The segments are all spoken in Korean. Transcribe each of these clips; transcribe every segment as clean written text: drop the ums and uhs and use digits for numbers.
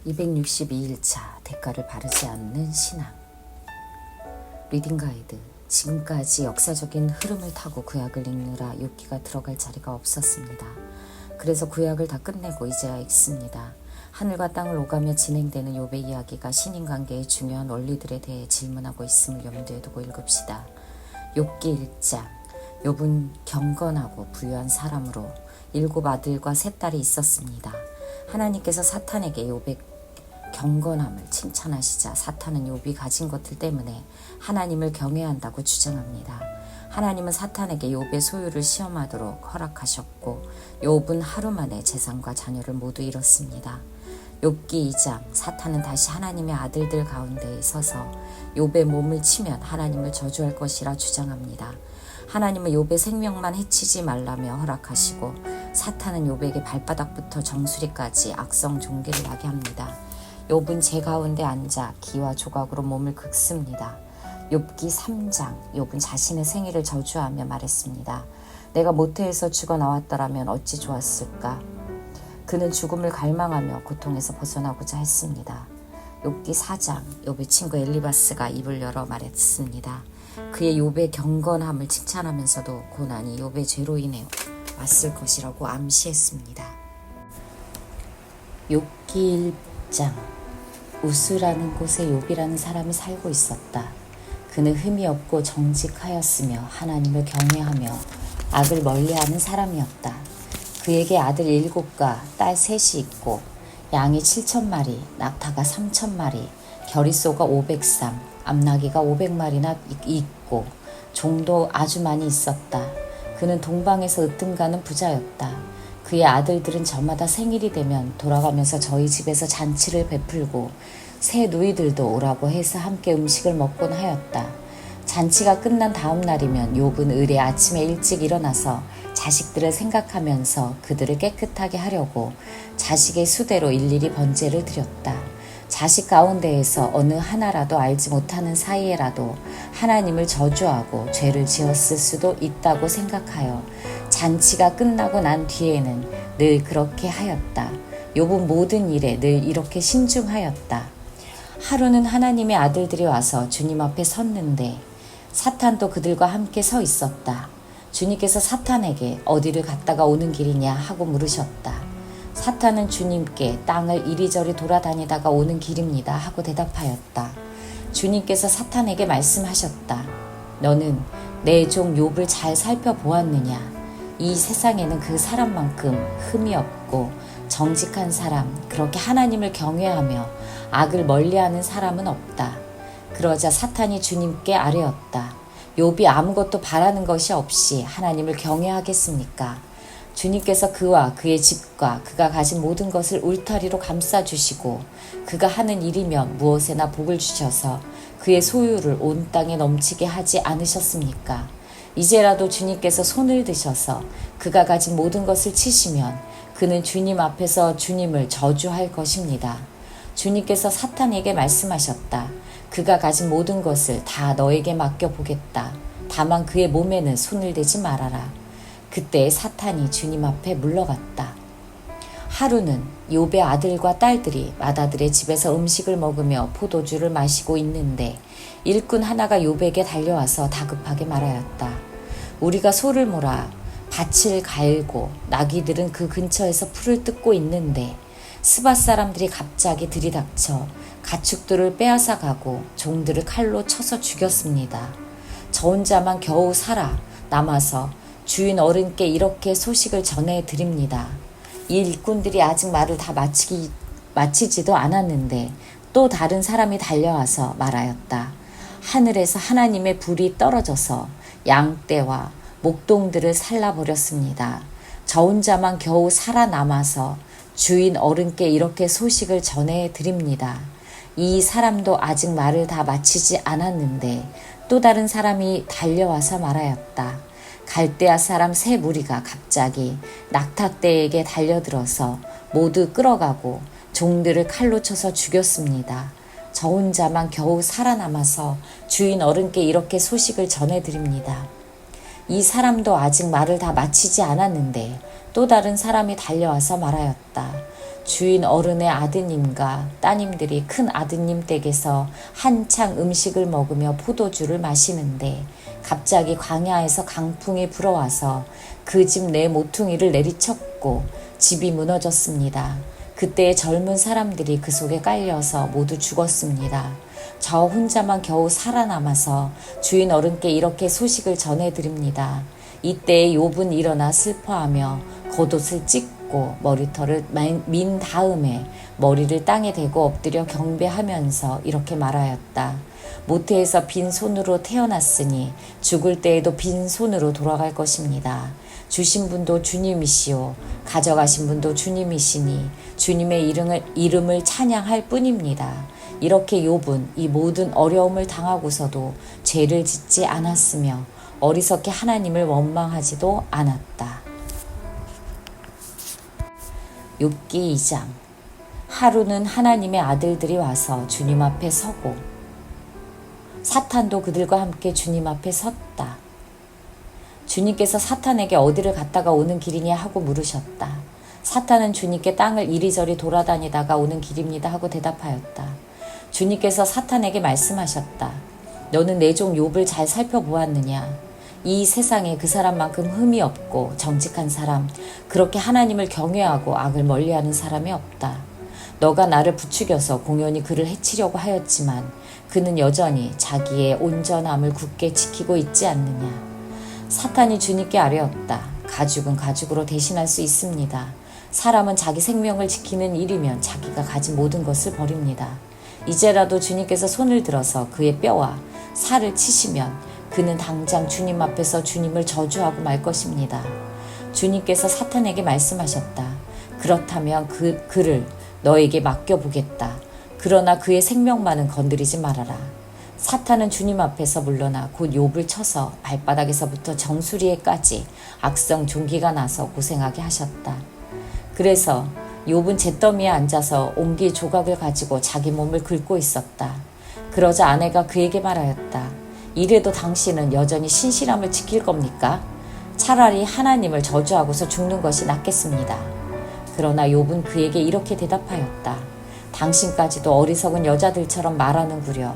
262일차 대가를 바르지 않는 신앙. 리딩 가이드. 지금까지 역사적인 흐름을 타고 구약을 읽느라 욥기가 들어갈 자리가 없었습니다. 그래서 구약을 다 끝내고 이제야 읽습니다. 하늘과 땅을 오가며 진행되는 욥의 이야기가 신인관계의 중요한 원리들에 대해 질문하고 있음을 염두에 두고 읽읍시다. 욥기 1장. 욥은 경건하고 부유한 사람으로 7 아들과 3 딸이 있었습니다. 하나님께서 사탄에게 욥의 경건함을 칭찬하시자 사탄은 욥이 가진 것들 때문에 하나님을 경외한다고 주장합니다. 하나님은 사탄에게 욥의 소유를 시험하도록 허락하셨고 욥은 하루 만에 재산과 자녀를 모두 잃었습니다. 욥기 2장. 사탄은 다시 하나님의 아들들 가운데에 서서 욥의 몸을 치면 하나님을 저주할 것이라 주장합니다. 하나님은 욥의 생명만 해치지 말라며 허락하시고 사탄은 욥에게 발바닥부터 정수리까지 악성 종기를 나게 합니다. 욥은 재 가운데 앉아 기와 조각으로 몸을 긁습니다. 욥기 3장. 욥은 자신의 생애를 저주하며 말했습니다. 내가 모태에서 죽어 나왔더라면 어찌 좋았을까. 그는 죽음을 갈망하며 고통에서 벗어나고자 했습니다. 욥기 4장. 욥의 친구 엘리바스가 입을 열어 말했습니다. 그의 욥의 경건함을 칭찬하면서도 고난이 욥의 죄로 인해 왔을 것이라고 암시했습니다. 욥기 1장. 우스라는 곳에 욥이라는 사람이 살고 있었다. 그는 흠이 없고 정직하였으며 하나님을 경외하며 악을 멀리하는 사람이었다. 그에게 아들 7과 딸 3이 있고 양이 7,000마리, 낙타가 3,000마리, 겨리소가 500쌍, 암나귀가 500마리나 있고 종도 아주 많이 있었다. 그는 동방에서 으뜸가는 부자였다. 그의 아들들은 저마다 생일이 되면 돌아가면서 저희 집에서 잔치를 베풀고 새 누이들도 오라고 해서 함께 음식을 먹곤 하였다. 잔치가 끝난 다음 날이면 욥은 을에 아침에 일찍 일어나서 자식들을 생각하면서 그들을 깨끗하게 하려고 자식의 수대로 일일이 번제를 드렸다. 자식 가운데에서 어느 하나라도 알지 못하는 사이에라도 하나님을 저주하고 죄를 지었을 수도 있다고 생각하여 잔치가 끝나고 난 뒤에는 늘 그렇게 하였다. 욥은 모든 일에 늘 이렇게 신중하였다. 하루는 하나님의 아들들이 와서 주님 앞에 섰는데 사탄도 그들과 함께 서 있었다. 주님께서 사탄에게 어디를 갔다가 오는 길이냐 하고 물으셨다. 사탄은 주님께 땅을 이리저리 돌아다니다가 오는 길입니다 하고 대답하였다. 주님께서 사탄에게 말씀하셨다. 너는 내 종 욥을 잘 살펴보았느냐? 이 세상에는 그 사람만큼 흠이 없고 정직한 사람, 그렇게 하나님을 경외하며 악을 멀리하는 사람은 없다. 그러자 사탄이 주님께 아뢰었다. 욥이 아무것도 바라는 것이 없이 하나님을 경외하겠습니까? 주님께서 그와 그의 집과 그가 가진 모든 것을 울타리로 감싸주시고 그가 하는 일이면 무엇에나 복을 주셔서 그의 소유를 온 땅에 넘치게 하지 않으셨습니까? 이제라도 주님께서 손을 드셔서 그가 가진 모든 것을 치시면 그는 주님 앞에서 주님을 저주할 것입니다. 주님께서 사탄에게 말씀하셨다. 그가 가진 모든 것을 다 너에게 맡겨보겠다. 다만 그의 몸에는 손을 대지 말아라. 그때 사탄이 주님 앞에 물러갔다. 하루는 욥의 아들과 딸들이 맏아들의 집에서 음식을 먹으며 포도주를 마시고 있는데 일꾼 하나가 욥에게 달려와서 다급하게 말하였다. 우리가 소를 몰아 밭을 갈고 나귀들은 그 근처에서 풀을 뜯고 있는데 스밧 사람들이 갑자기 들이닥쳐 가축들을 빼앗아 가고 종들을 칼로 쳐서 죽였습니다. 저 혼자만 겨우 살아 남아서 주인 어른께 이렇게 소식을 전해드립니다. 이 일꾼들이 아직 말을 다 마치지도 않았는데 또 다른 사람이 달려와서 말하였다. 하늘에서 하나님의 불이 떨어져서 양떼와 목동들을 살라버렸습니다. 저 혼자만 겨우 살아남아서 주인 어른께 이렇게 소식을 전해드립니다. 이 사람도 아직 말을 다 마치지 않았는데 또 다른 사람이 달려와서 말하였다. 갈대아 사람 3 무리가 갑자기 낙타떼에게 달려들어서 모두 끌어가고 종들을 칼로 쳐서 죽였습니다. 저 혼자만 겨우 살아남아서 주인 어른께 이렇게 소식을 전해드립니다. 이 사람도 아직 말을 다 마치지 않았는데 또 다른 사람이 달려와서 말하였다. 주인 어른의 아드님과 따님들이 큰 아드님 댁에서 한창 음식을 먹으며 포도주를 마시는데 갑자기 광야에서 강풍이 불어와서 그 집 내 모퉁이를 내리쳤고 집이 무너졌습니다. 그때 젊은 사람들이 그 속에 깔려서 모두 죽었습니다. 저 혼자만 겨우 살아남아서 주인 어른께 이렇게 소식을 전해드립니다. 이때 욥은 일어나 슬퍼하며 겉옷을 찢고 머리털을 민 다음에 머리를 땅에 대고 엎드려 경배하면서 이렇게 말하였다. 모태에서 빈손으로 태어났으니 죽을 때에도 빈손으로 돌아갈 것입니다. 주신 분도 주님이시오. 가져가신 분도 주님이시니 주님의 이름을 찬양할 뿐입니다. 이렇게 욥은 이 모든 어려움을 당하고서도 죄를 짓지 않았으며 어리석게 하나님을 원망하지도 않았다. 욥기 2장. 하루는 하나님의 아들들이 와서 주님 앞에 서고 사탄도 그들과 함께 주님 앞에 섰다. 주님께서 사탄에게 어디를 갔다가 오는 길이냐 하고 물으셨다. 사탄은 주님께 땅을 이리저리 돌아다니다가 오는 길입니다 하고 대답하였다. 주님께서 사탄에게 말씀하셨다. 너는 내 종 욥을 잘 살펴보았느냐? 이 세상에 그 사람만큼 흠이 없고 정직한 사람, 그렇게 하나님을 경외하고 악을 멀리하는 사람이 없다. 너가 나를 부추겨서 공연히 그를 해치려고 하였지만 그는 여전히 자기의 온전함을 굳게 지키고 있지 않느냐. 사탄이 주님께 아뢰었다. 가죽은 가죽으로 대신할 수 있습니다. 사람은 자기 생명을 지키는 일이면 자기가 가진 모든 것을 버립니다. 이제라도 주님께서 손을 들어서 그의 뼈와 살을 치시면 그는 당장 주님 앞에서 주님을 저주하고 말 것입니다. 주님께서 사탄에게 말씀하셨다. 그렇다면 그를 너에게 맡겨보겠다. 그러나 그의 생명만은 건드리지 말아라. 사탄은 주님 앞에서 물러나 곧 욥을 쳐서 발바닥에서부터 정수리에까지 악성 종기가 나서 고생하게 하셨다. 그래서 욥은 잿더미에 앉아서 옹기 조각을 가지고 자기 몸을 긁고 있었다. 그러자 아내가 그에게 말하였다. 이래도 당신은 여전히 신실함을 지킬 겁니까? 차라리 하나님을 저주하고서 죽는 것이 낫겠습니다. 그러나 욥은 그에게 이렇게 대답하였다. 당신까지도 어리석은 여자들처럼 말하는구려.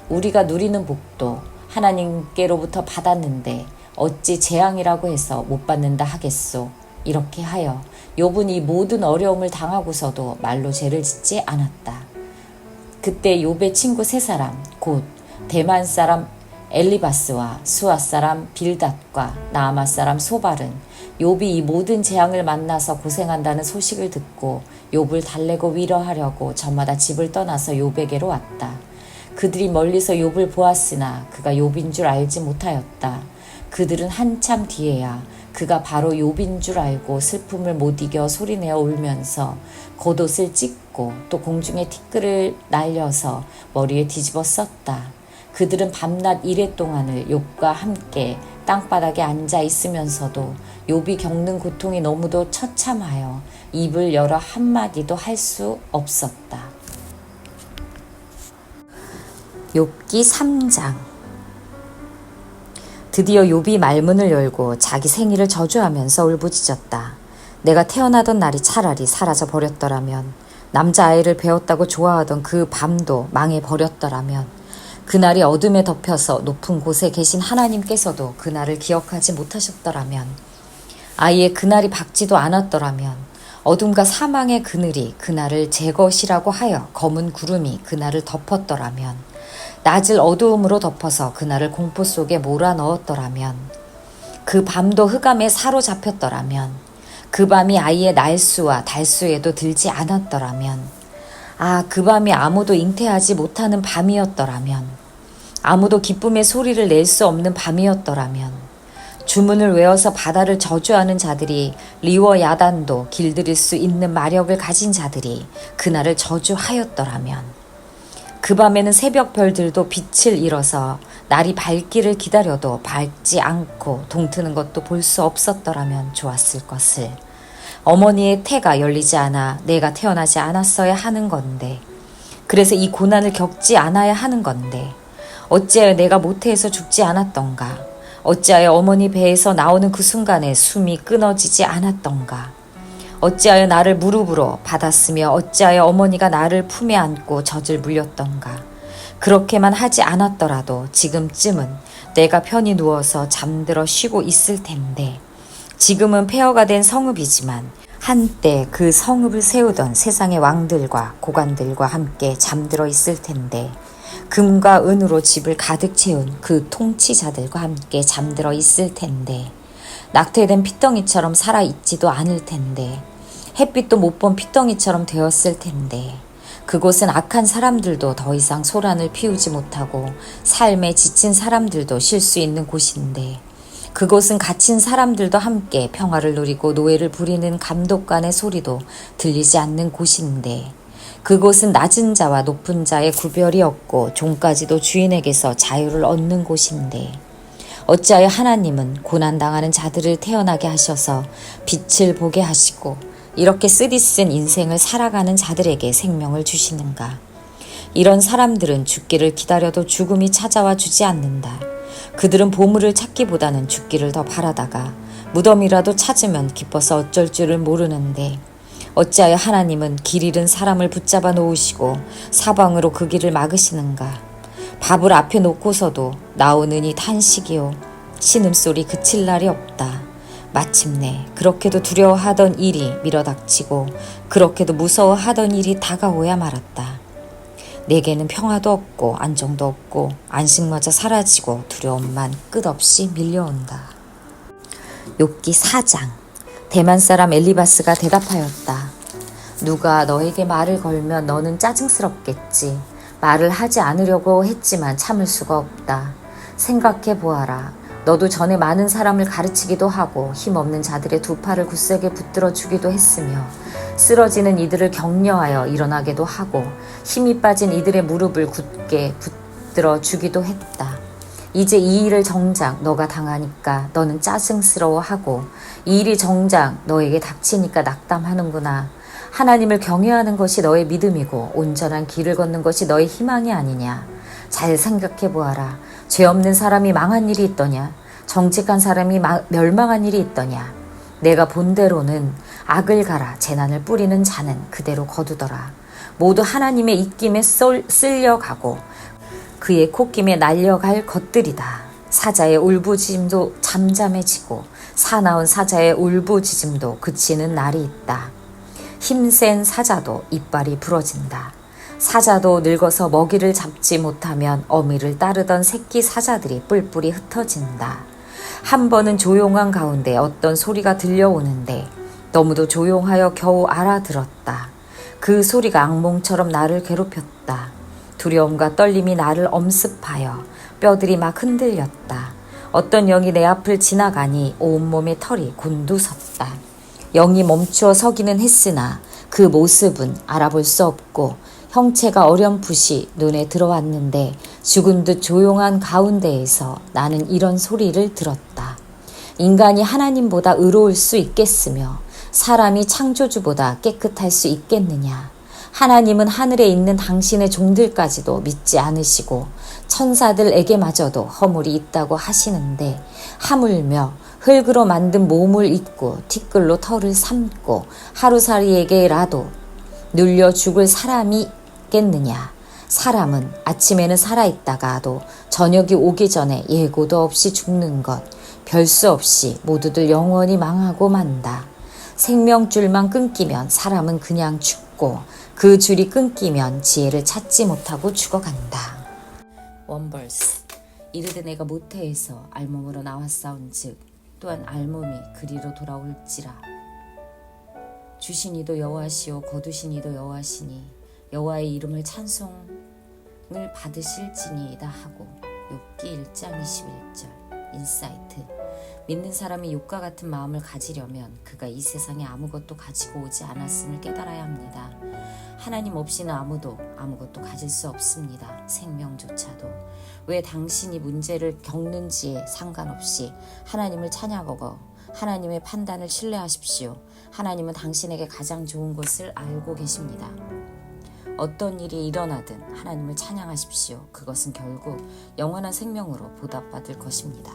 우리가 누리는 복도 하나님께로부터 받았는데 어찌 재앙이라고 해서 못 받는다 하겠소. 이렇게 하여 욥은 이 모든 어려움을 당하고서도 말로 죄를 짓지 않았다. 그때 욥의 친구 세 사람 곧 대만 사람 엘리바스와 수아 사람 빌닷과 나아마 사람 소발은 욥이 이 모든 재앙을 만나서 고생한다는 소식을 듣고 욥을 달래고 위로하려고 저마다 집을 떠나서 욥에게로 왔다. 그들이 멀리서 욥을 보았으나 그가 욥인 줄 알지 못하였다. 그들은 한참 뒤에야 그가 바로 욥인 줄 알고 슬픔을 못 이겨 소리내어 울면서 겉옷을 찢고 또 공중에 티끌을 날려서 머리에 뒤집어 썼다. 그들은 밤낮 이래 동안을 욥과 함께 땅바닥에 앉아 있으면서도 욥이 겪는 고통이 너무도 처참하여 입을 열어 한마디도 할 수 없었다. 욥기 3장. 드디어 욥이 말문을 열고 자기 생일을 저주하면서 울부짖었다. 내가 태어나던 날이 차라리 사라져 버렸더라면, 남자아이를 배웠다고 좋아하던 그 밤도 망해버렸더라면, 그날이 어둠에 덮여서 높은 곳에 계신 하나님께서도 그날을 기억하지 못하셨더라면, 아예 그날이 밝지도 않았더라면, 어둠과 사망의 그늘이 그날을 제 것이라고 하여 검은 구름이 그날을 덮었더라면, 낮을 어두움으로 덮어서 그날을 공포 속에 몰아넣었더라면, 그 밤도 흑암에 사로잡혔더라면, 그 밤이 아예 날수와 달수에도 들지 않았더라면, 그 밤이 아무도 잉태하지 못하는 밤이었더라면, 아무도 기쁨의 소리를 낼 수 없는 밤이었더라면, 주문을 외워서 바다를 저주하는 자들이 리워 야단도 길들일 수 있는 마력을 가진 자들이 그날을 저주하였더라면, 그 밤에는 새벽 별들도 빛을 잃어서 날이 밝기를 기다려도 밝지 않고 동트는 것도 볼 수 없었더라면 좋았을 것을. 어머니의 태가 열리지 않아 내가 태어나지 않았어야 하는 건데, 그래서 이 고난을 겪지 않아야 하는 건데, 어찌하여 내가 모태에서 죽지 않았던가? 어찌하여 어머니 배에서 나오는 그 순간에 숨이 끊어지지 않았던가? 어찌하여 나를 무릎으로 받았으며 어찌하여 어머니가 나를 품에 안고 젖을 물렸던가. 그렇게만 하지 않았더라도 지금쯤은 내가 편히 누워서 잠들어 쉬고 있을 텐데, 지금은 폐허가 된 성읍이지만 한때 그 성읍을 세우던 세상의 왕들과 고관들과 함께 잠들어 있을 텐데, 금과 은으로 집을 가득 채운 그 통치자들과 함께 잠들어 있을 텐데, 낙태된 핏덩이처럼 살아있지도 않을 텐데, 햇빛도 못 본 핏덩이처럼 되었을 텐데, 그곳은 악한 사람들도 더 이상 소란을 피우지 못하고 삶에 지친 사람들도 쉴 수 있는 곳인데, 그곳은 갇힌 사람들도 함께 평화를 누리고 노예를 부리는 감독관의 소리도 들리지 않는 곳인데, 그곳은 낮은 자와 높은 자의 구별이 없고 종까지도 주인에게서 자유를 얻는 곳인데, 어찌하여 하나님은 고난당하는 자들을 태어나게 하셔서 빛을 보게 하시고 이렇게 쓰디쓴 인생을 살아가는 자들에게 생명을 주시는가? 이런 사람들은 죽기를 기다려도 죽음이 찾아와 주지 않는다. 그들은 보물을 찾기보다는 죽기를 더 바라다가 무덤이라도 찾으면 기뻐서 어쩔 줄을 모르는데, 어찌하여 하나님은 길 잃은 사람을 붙잡아 놓으시고 사방으로 그 길을 막으시는가? 밥을 앞에 놓고서도 나오느니 탄식이요, 신음소리 그칠 날이 없다. 마침내 그렇게도 두려워하던 일이 밀어닥치고 그렇게도 무서워하던 일이 다가오야 말았다. 내게는 평화도 없고 안정도 없고 안식마저 사라지고 두려움만 끝없이 밀려온다. 욥기 4장. 대만 사람 엘리바스가 대답하였다. 누가 너에게 말을 걸면 너는 짜증스럽겠지. 말을 하지 않으려고 했지만 참을 수가 없다. 생각해 보아라. 너도 전에 많은 사람을 가르치기도 하고 힘없는 자들의 두 팔을 굳세게 붙들어 주기도 했으며, 쓰러지는 이들을 격려하여 일어나게도 하고 힘이 빠진 이들의 무릎을 굳게 붙들어 주기도 했다. 이제 이 일을 정작 너가 당하니까 너는 짜증스러워하고 이 일이 정작 너에게 닥치니까 낙담하는구나. 하나님을 경외하는 것이 너의 믿음이고 온전한 길을 걷는 것이 너의 희망이 아니냐. 잘 생각해 보아라. 죄 없는 사람이 망한 일이 있더냐? 정직한 사람이 멸망한 일이 있더냐? 내가 본대로는 악을 갈아 재난을 뿌리는 자는 그대로 거두더라. 모두 하나님의 입김에 쓸려가고 그의 콧김에 날려갈 것들이다. 사자의 울부짖음도 잠잠해지고 사나운 사자의 울부짖음도 그치는 날이 있다. 힘센 사자도 이빨이 부러진다. 사자도 늙어서 먹이를 잡지 못하면 어미를 따르던 새끼 사자들이 뿔뿔이 흩어진다. 한 번은 조용한 가운데 어떤 소리가 들려오는데 너무도 조용하여 겨우 알아들었다. 그 소리가 악몽처럼 나를 괴롭혔다. 두려움과 떨림이 나를 엄습하여 뼈들이 막 흔들렸다. 어떤 영이 내 앞을 지나가니 온몸에 털이 곤두섰다. 영이 멈추어 서기는 했으나 그 모습은 알아볼 수 없고 형체가 어렴풋이 눈에 들어왔는데, 죽은 듯 조용한 가운데에서 나는 이런 소리를 들었다. 인간이 하나님보다 의로울 수 있겠으며 사람이 창조주보다 깨끗할 수 있겠느냐. 하나님은 하늘에 있는 당신의 종들까지도 믿지 않으시고 천사들에게마저도 허물이 있다고 하시는데, 하물며 흙으로 만든 몸을 입고 티끌로 털을 삼고 하루살이에게라도 눌려 죽을 사람이 있겠느냐. 사람은 아침에는 살아있다가도 저녁이 오기 전에 예고도 없이 죽는 것, 별수 없이 모두들 영원히 망하고 만다. 생명줄만 끊기면 사람은 그냥 죽고 그 줄이 끊기면 지혜를 찾지 못하고 죽어간다. 원벌스. 이르되 내가 모태에서 알몸으로 나왔사온즉 또한 알몸이 그리로 돌아올지라. 주신 이도 여호와시오 거두신 이도 여호와시니 여호와의 이름을 찬송을 받으실지니이다 하고. 욥기 1장 21절. 인사이트. 믿는 사람이 욥과 같은 마음을 가지려면 그가 이 세상에 아무것도 가지고 오지 않았음을 깨달아야 합니다. 하나님 없이는 아무도 아무것도 가질 수 없습니다. 생명조차도. 왜 당신이 문제를 겪는지에 상관없이 하나님을 찬양하고 하나님의 판단을 신뢰하십시오. 하나님은 당신에게 가장 좋은 것을 알고 계십니다. 어떤 일이 일어나든 하나님을 찬양하십시오. 그것은 결국 영원한 생명으로 보답받을 것입니다.